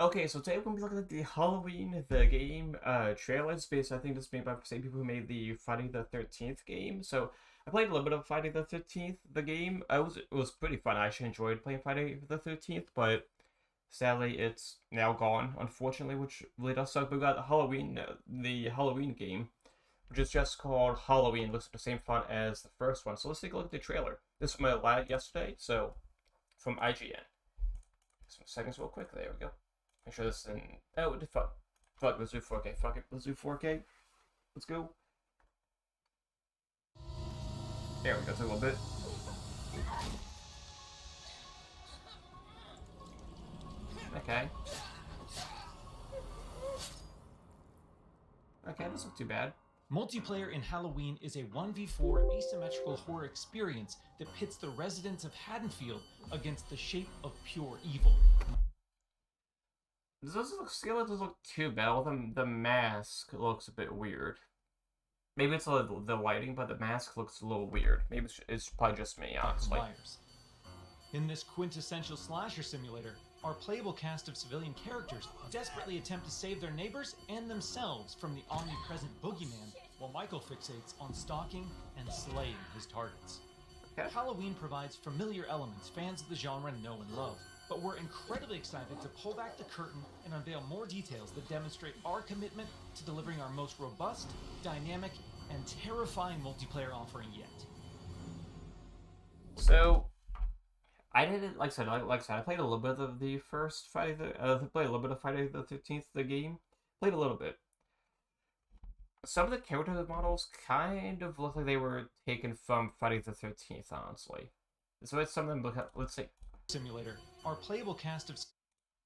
Okay, so today we're gonna be looking at the Halloween the game trailers based. I think this is made by the same people who made the Friday the 13th game. So I played a little bit of Friday the 13th the game. It was pretty fun. I actually enjoyed playing Friday the 13th, but sadly it's now gone, unfortunately, which really does suck. But we got Halloween, the Halloween game, which is just called Halloween. Looks like the same font as the first one. So let's take a look at the trailer. This was my lad yesterday, so from IGN. Some seconds real quick. There we go. Make sure this is in. Oh, fuck. Fuck, let's do 4K. Fuck it, let's do 4K. Let's go. There we go, a little bit. Okay. Okay, doesn't look too bad. Multiplayer in Halloween is a 1v4 asymmetrical horror experience that pits the residents of Haddonfield against the shape of pure evil. This doesn't look, scale doesn't look too bad. Although the mask looks a bit weird. Maybe it's the lighting, but the mask looks a little weird. Maybe it's probably just me, honestly. Myers. In this quintessential slasher simulator, our playable cast of civilian characters desperately attempt to save their neighbors and themselves from the omnipresent boogeyman, while Michael fixates on stalking and slaying his targets. Okay. Halloween provides familiar elements fans of the genre know and love, but we're incredibly excited to pull back the curtain and unveil more details that demonstrate our commitment to delivering our most robust, dynamic, and terrifying multiplayer offering yet. So, I didn't like I said, I played a little bit of the first Friday played a little bit of Friday the 13th the game. Played a little bit. Some of the character models kind of look like they were taken from Friday the 13th, honestly. So it's some of them look at, let's see. Simulator, our playable cast of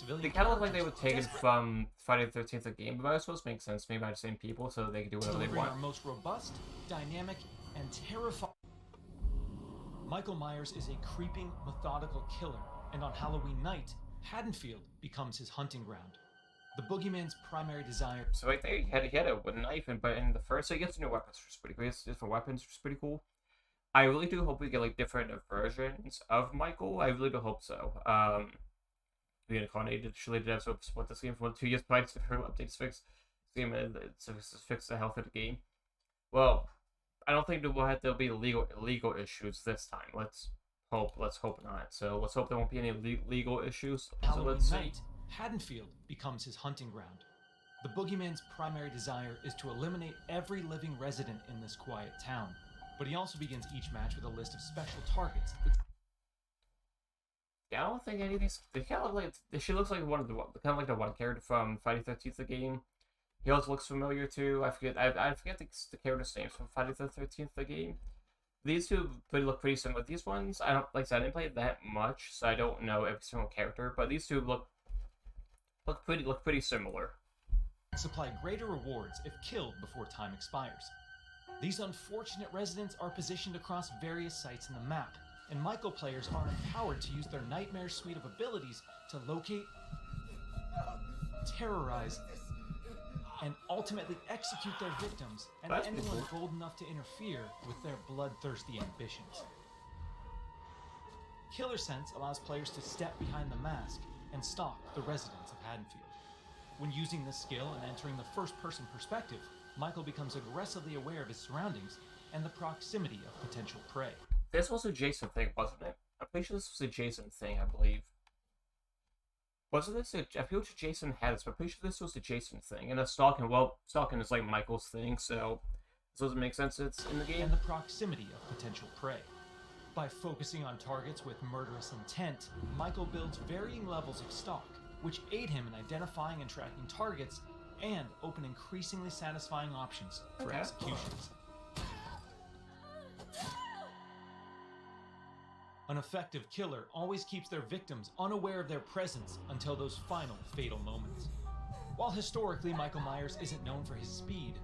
civilian They kind of look like they were taken from Friday the 13th the game, but I was supposed to make sense, maybe by the same people, so they can do whatever they want. Our most robust, dynamic, and terrifying. Michael Myers is a creeping, methodical killer, and on Halloween night, Haddonfield becomes his hunting ground. The boogeyman's primary desire. So I think he had a knife, but in the first, so he gets new weapons, which is pretty cool. He gets different weapons, which is pretty cool. I really do hope we get like different versions of Michael. I really do hope so. Reincarnated surely did have to support this game for 2 years prior to her updates fix this game to fix the health of the game. Well, I don't think there'll be legal issues this time. Let's hope not. So let's hope there won't be any legal issues. Halloween so let's night, see. Haddonfield becomes his hunting ground. The boogeyman's primary desire is to eliminate every living resident in this quiet town, but he also begins each match with a list of special targets. Yeah, I don't think any of these. They kind of look like she looks like one of the kind of like the one character from Friday the 13th the game. He also looks familiar too. I forget the character's names from Friday the 13th the game. These two look pretty similar. These ones I don't like. I didn't play that much, so I don't know every single character. But these two look pretty similar. Supply greater rewards if killed before time expires. These unfortunate residents are positioned across various sites in the map, and Michael players are empowered to use their nightmare suite of abilities to locate, terrorize, and ultimately execute their victims and anyone bold enough to interfere with their bloodthirsty ambitions. Killer Sense allows players to step behind the mask and stalk the residents of Haddonfield. When using this skill and entering the first-person perspective, Michael becomes aggressively aware of his surroundings and the proximity of potential prey. This was a Jason thing, wasn't it? I'm pretty sure this was a Jason thing, I believe. Wasn't this I feel like Jason had this, but I'm pretty sure this was a Jason thing. And stalking is like Michael's thing, so this doesn't make sense it's in the game. And the proximity of potential prey. By focusing on targets with murderous intent, Michael builds varying levels of stalk, which aid him in identifying and tracking targets and open increasingly satisfying options for executions. An effective killer always keeps their victims unaware of their presence until those final fatal moments. While historically Michael Myers isn't known for his speed,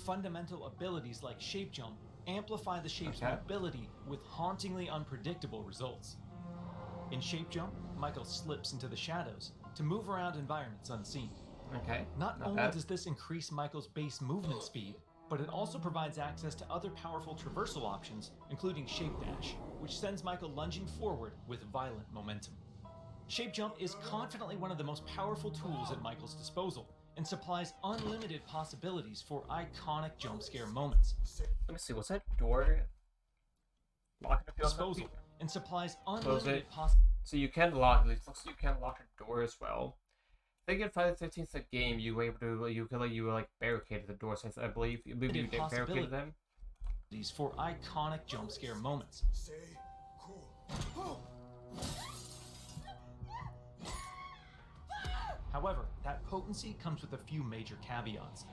fundamental abilities like shape jump amplify the shape's mobility with hauntingly unpredictable results. In shape jump, Michael slips into the shadows to move around environments unseen. Not only does this increase Michael's base movement speed, but it also provides access to other powerful traversal options, including Shape Dash, which sends Michael lunging forward with violent momentum. Shape Jump is confidently one of the most powerful tools at Michael's disposal, and supplies unlimited possibilities for iconic jump scare moments. Let me see, was that door locked up? Disposal and supplies Close unlimited it. possibilities. So you can lock. It looks like you can lock a door as well. I think in Friday the 13th the game you were able to you like barricaded the doors. I believe you barricaded them. These for iconic jump scare moments. Stay cool. However, that potency comes with a few major caveats.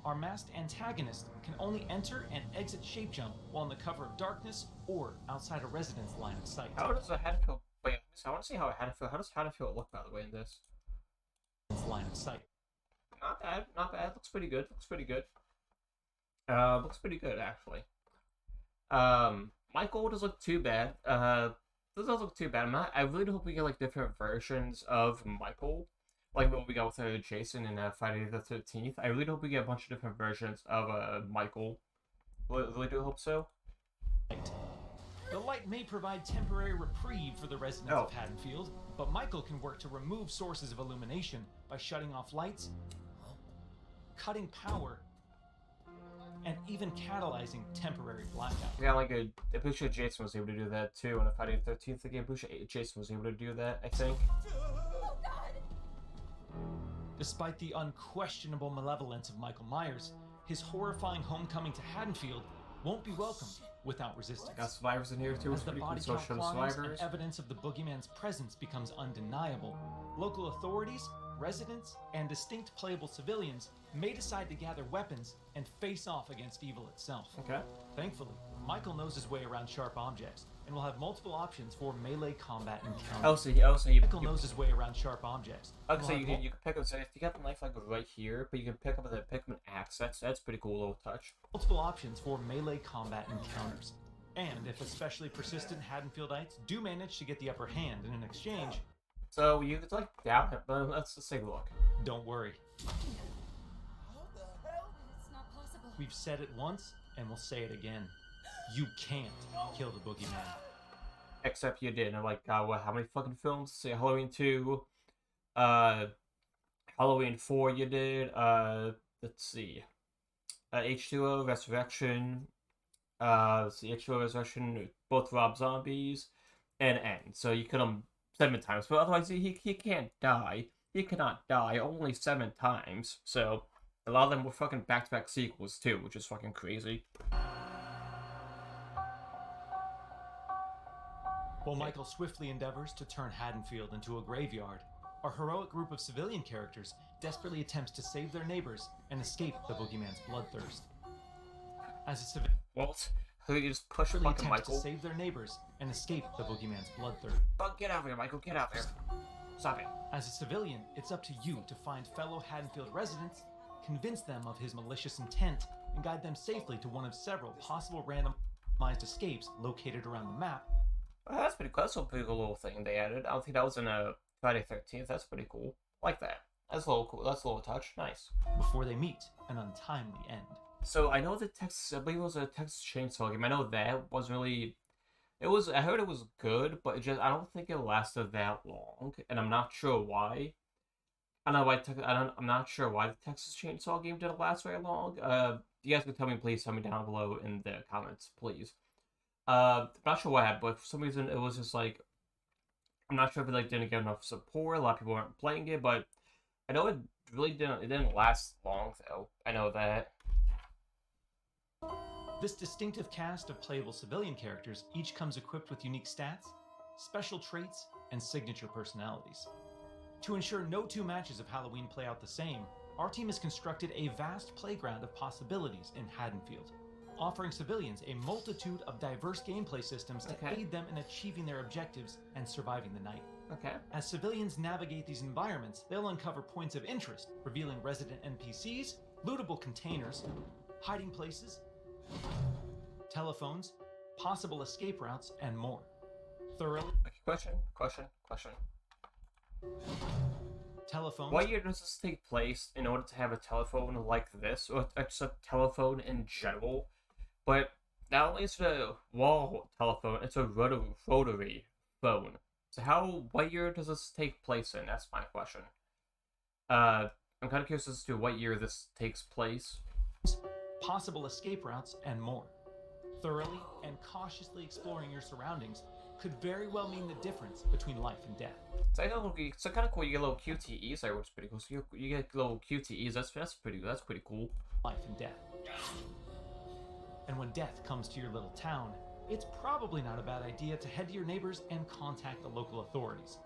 Our masked antagonist can only enter and exit Shape Jump while in the cover of darkness or outside a resident's line of sight. How does a Haddonfield... Wait, I want to see how a Haddonfield... How does Haddonfield look, by the way, in this? Line of sight. Not bad, not bad. Looks pretty good. Looks pretty good. Looks pretty good, actually. Michael doesn't look too bad. This doesn't look too bad. I really hope we get, like, different versions of Michael. Like what we got with Jason in Friday the 13th. I really hope we get a bunch of different versions of Michael. Really do hope so. The light may provide temporary reprieve for the residents of Haddonfield, but Michael can work to remove sources of illumination by shutting off lights, cutting power, and even catalyzing temporary blackouts. Yeah, like I'm pretty sure Jason was able to do that too on Friday the 13th game. I'm pretty sure Jason was able to do that, I think. Despite the unquestionable malevolence of Michael Myers, his horrifying homecoming to Haddonfield won't be welcomed without resistance. Got survivors in here too. As the body count climbs and evidence of the boogeyman's presence becomes undeniable, local authorities, residents, and distinct playable civilians may decide to gather weapons and face off against evil itself. Okay. Thankfully, Michael knows his way around sharp objects and will have multiple options for melee combat encounters. Michael knows his way around sharp objects. Okay, so you can pick up. So you got the knife like right here, but you can pick up an axe. That's pretty cool little touch. Multiple options for melee combat encounters, and if especially persistent Haddonfieldites do manage to get the upper hand in an exchange, so you could like doubt it, but let's just take a look. Don't worry. How the hell? It's not possible. We've said it once, and we'll say it again. You can't kill the boogeyman. Except you did. And like, what? How many fucking films? Say Halloween 2, Halloween 4. You did. Let's see. H2O Resurrection. Let's see. H2O Resurrection. Both Rob Zombies and End. So you kill him 7 times, but otherwise he can't die. He cannot die only 7 times. So a lot of them were fucking back-to-back sequels too, which is fucking crazy. While Michael swiftly endeavors to turn Haddonfield into a graveyard, our heroic group of civilian characters desperately attempts to save their neighbors and escape the boogeyman's bloodthirst. As a civilian, Walt, who you just push fucking attempts Michael? to save their neighbors and escape the boogeyman's bloodthirst. Fuck, get out of here, Michael. Get out there. Stop it. As a civilian, it's up to you to find fellow Haddonfield residents, convince them of his malicious intent, and guide them safely to one of several possible randomized escapes located around the map. That's pretty cool. That's a pretty cool little thing they added. I don't think that was in Friday 13th. That's pretty cool. Like that. That's a little cool. That's a little touch. Nice. Before they meet an untimely end. So I know the Texas, I believe it was a Texas Chainsaw game. I know that wasn't really. It was. I heard it was good, but it just I don't think it lasted that long, and I'm not sure why. I know why. I'm not sure why the Texas Chainsaw game didn't last very long. You guys can tell me, please. Tell me down below in the comments, please. I'm not sure what happened, but for some reason it was just like I'm not sure if it like didn't get enough support. A lot of people weren't playing it, but I know it really didn't. It didn't last long though. I know that. This distinctive cast of playable civilian characters each comes equipped with unique stats, special traits, and signature personalities. To ensure no 2 matches of Halloween play out the same, our team has constructed a vast playground of possibilities in Haddonfield, offering civilians a multitude of diverse gameplay systems to aid them in achieving their objectives and surviving the night. Okay. As civilians navigate these environments, they'll uncover points of interest, revealing resident NPCs, lootable containers, hiding places, telephones, possible escape routes, and more. Thoroughly. Question. Telephones. What year does this take place in order to have a telephone like this, or just a telephone in general? But not only is it a wall telephone, it's a rotary phone. So what year does this take place in? That's my question. I'm kind of curious as to what year this takes place. Possible escape routes, and more. Thoroughly and cautiously exploring your surroundings could very well mean the difference between life and death. So I know it's kind of cool. You get little QTEs there, which is pretty cool. So you get little QTEs. That's pretty cool. Life and death. And when death comes to your little town, it's probably not a bad idea to head to your neighbors and contact the local authorities.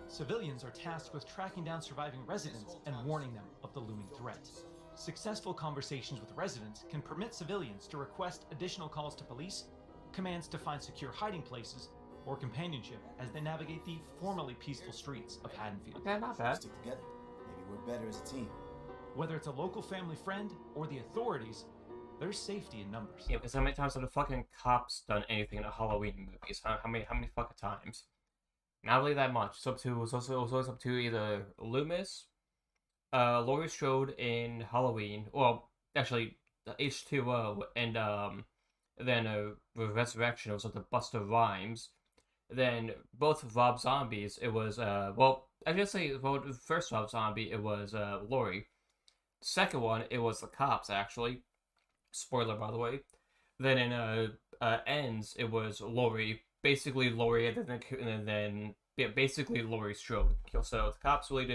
Civilians are tasked with tracking down surviving residents and warning them of the looming threat. Successful conversations with residents can permit civilians to request additional calls to police, commands to find secure hiding places, or companionship as they navigate the formerly peaceful streets of Haddonfield. Okay, not bad. Stick together. Maybe we're better as a team. Whether it's a local family friend or the authorities, there's safety in numbers. Yeah, because how many times have the fucking cops done anything in the Halloween movies? How many fucking times? Not really that much. It's always up to either Loomis, Laurie Strode in Halloween, well, actually, the H2O, and then Resurrection, it was up to Buster Rhymes. Then both Rob Zombies, it was, well, I should say, well, the first Rob Zombie, it was Laurie. Second one, it was the cops, actually. Spoiler, by the way. Then in Ends, it was Laurie, basically Laurie, and then yeah, basically Laurie Strode. So the cops really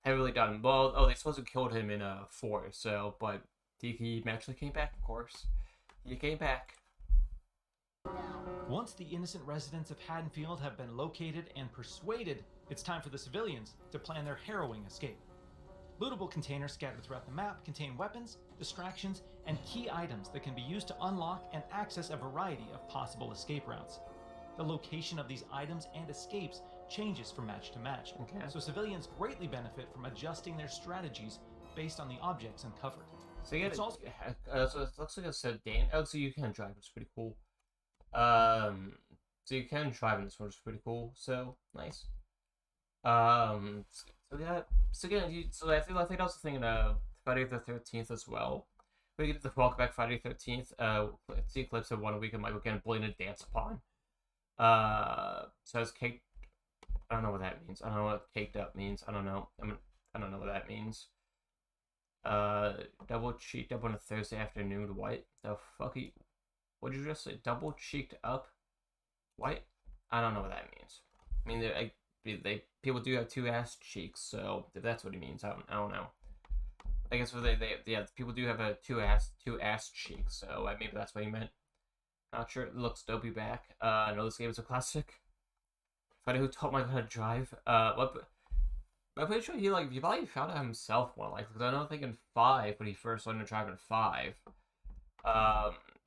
haven't really done well. Oh, they supposed to killed him in 4. So, but he actually came back, of course. He came back. Once the innocent residents of Haddonfield have been located and persuaded, it's time for the civilians to plan their harrowing escape. Lootable containers scattered throughout the map contain weapons, distractions, and key items that can be used to unlock and access a variety of possible escape routes. The location of these items and escapes changes from match to match, Okay. so civilians greatly benefit from adjusting their strategies based on the objects uncovered. So you It's also- so it looks like a sedan. Oh, so you can drive. It's pretty cool. So you can drive in this one, which is pretty cool. So nice. So yeah. So again, so I think that was the thing in Friday the 13th as well. We get the Welcome Back Friday the 13th. See clips of 1 week of Michael getting bullied and dance upon. So it's cake. I don't know what that means. I don't know what caked up means. I don't know. I don't know what that means. Double cheeked up on a Thursday afternoon. What the fuck? What did you just say? Double cheeked up? What? I don't know what that means. I mean, people do have 2 ass cheeks, so if that's what he means, I don't know. I guess people do have 2 ass cheeks, so maybe that's what he meant. Not sure. It looks dopey back. I know this game is a classic. Fighter who taught Michael how to drive. I'm pretty sure he probably found it himself more because I don't think in 5 when he first learned to drive in 5.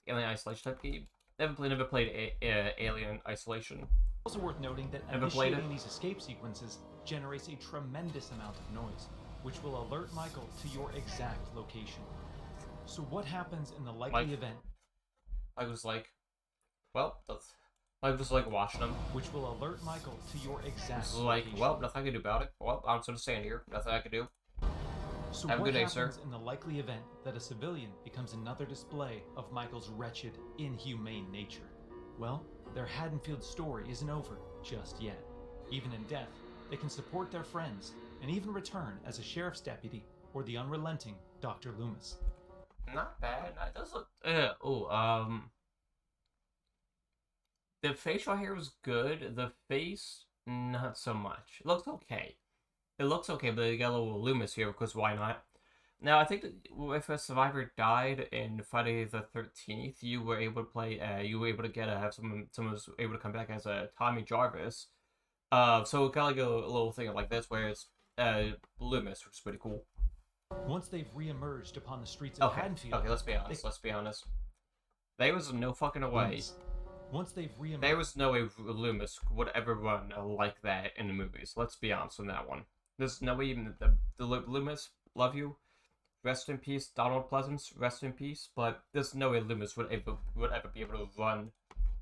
Alien Isolation type game. Never played Alien Isolation. Also worth noting that Ever played initiating it? these escape sequences generates a tremendous amount of noise, which will alert Michael to your exact location. So what happens in the likely event? I was like, well, I was just like watching them. Which will alert Michael to your exact It's like, location. well, nothing I can do about it. Well, I'm just standing here. Nothing I can do. So have a what good day, happens sir. in the likely event that a civilian becomes another display of Michael's wretched, inhumane nature? Well, their Haddonfield story isn't over just yet. Even in death, they can support their friends and even return as a sheriff's deputy or the unrelenting Dr. Loomis. Not bad. It does look. The facial hair was good. The face, not so much. It looks okay. It looks okay, but they got a little Loomis here because why not? Now I think that if a survivor died in Friday the 13th, you were able to play. You were able to have someone was able to come back as a Tommy Jarvis. So it got like a little thing like this where it's Loomis, which is pretty cool. Once they've re-emerged upon the streets of Okay. Haddonfield, Okay, let's be honest. Let's be honest. There was no fucking way. Once they've re-emerged, There was no way Loomis would ever run like that in the movies. Let's be honest on that one. There's no way even the Loomis, love you, rest in peace, Donald Pleasance, rest in peace. But there's no way Loomis would ever be able to run,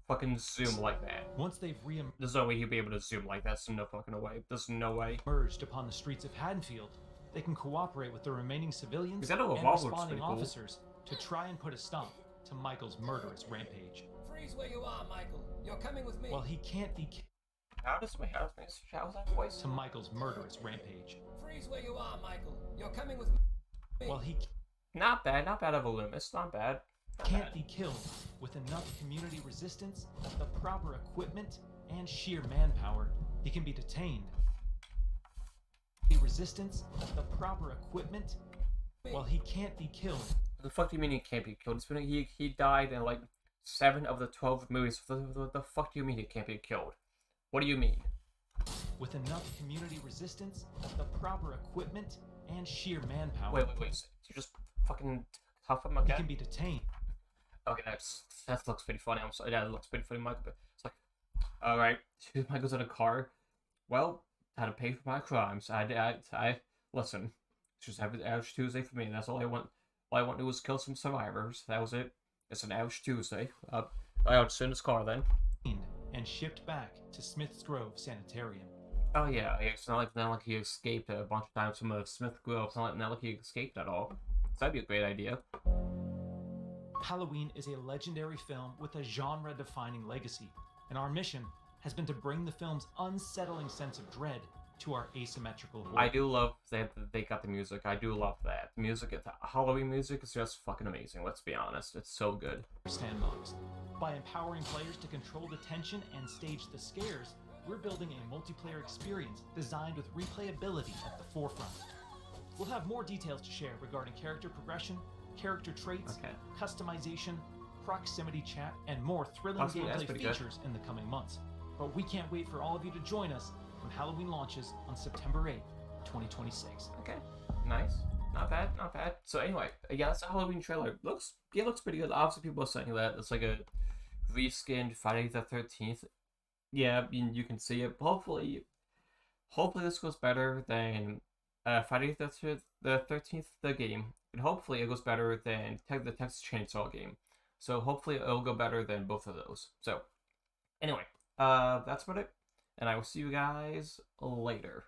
fucking zoom like that. once they've re-emerged There's no way he'd be able to zoom like that. There's no fucking way. There's no way. upon the streets of Haddonfield, they can cooperate with the remaining civilians Is that a and revolver? It's responding pretty cool. officers to try and put a stop to Michael's murderous rampage. Freeze where you are, Michael. You're coming with me. While he can't be how does that voice? to Michael's murderous rampage. Freeze where you are, Michael. You're coming with me. While he Not bad of a Loomis, not bad. can't be killed with enough community resistance, the proper equipment, and sheer manpower, he can be detained. The resistance, the proper equipment, while he can't be killed. What the fuck do you mean he can't be killed? He died in like 7 of the 12 movies. What the fuck do you mean he can't be killed? What do you mean? With enough community resistance, the proper equipment, and sheer manpower, Wait. You just fucking tough him he again? can be detained. Okay, that looks pretty funny. I'm sorry, that looks pretty funny, Michael. But it's like, alright, Michael's in a car. Well, I had to pay for my crimes. I listen. Just have an Ouch Tuesday for me. That's all I want. All I want to do is kill some survivors. That was it. It's an Ouch Tuesday. I would sit in his car then. And shipped back to Smith's Grove Sanitarium. Oh yeah, it's not like he escaped a bunch of times from Smith Grove. It's not like he escaped at all. So that'd be a great idea. Halloween is a legendary film with a genre-defining legacy, and our mission has been to bring the film's unsettling sense of dread to our asymmetrical world. I do love that they got the music. I do love that. The Halloween music is just fucking amazing, let's be honest. It's so good. Sandbox. By empowering players to control the tension and stage the scares, we're building a multiplayer experience designed with replayability at the forefront. We'll have more details to share regarding character progression, character traits, Okay. customization, proximity chat, and more thrilling That's gameplay pretty good. features in the coming months. But we can't wait for all of you to join us when Halloween launches on September 8th, 2026. Okay, nice. Not bad. So anyway, yeah, that's a Halloween trailer. Looks pretty good. Obviously, people are saying that it's like a reskinned Friday the 13th. Yeah, you can see it. Hopefully this goes better than Friday the 13th, the game. And hopefully it goes better than the Texas Chainsaw game. So hopefully it'll go better than both of those. So anyway, that's about it. And I will see you guys later.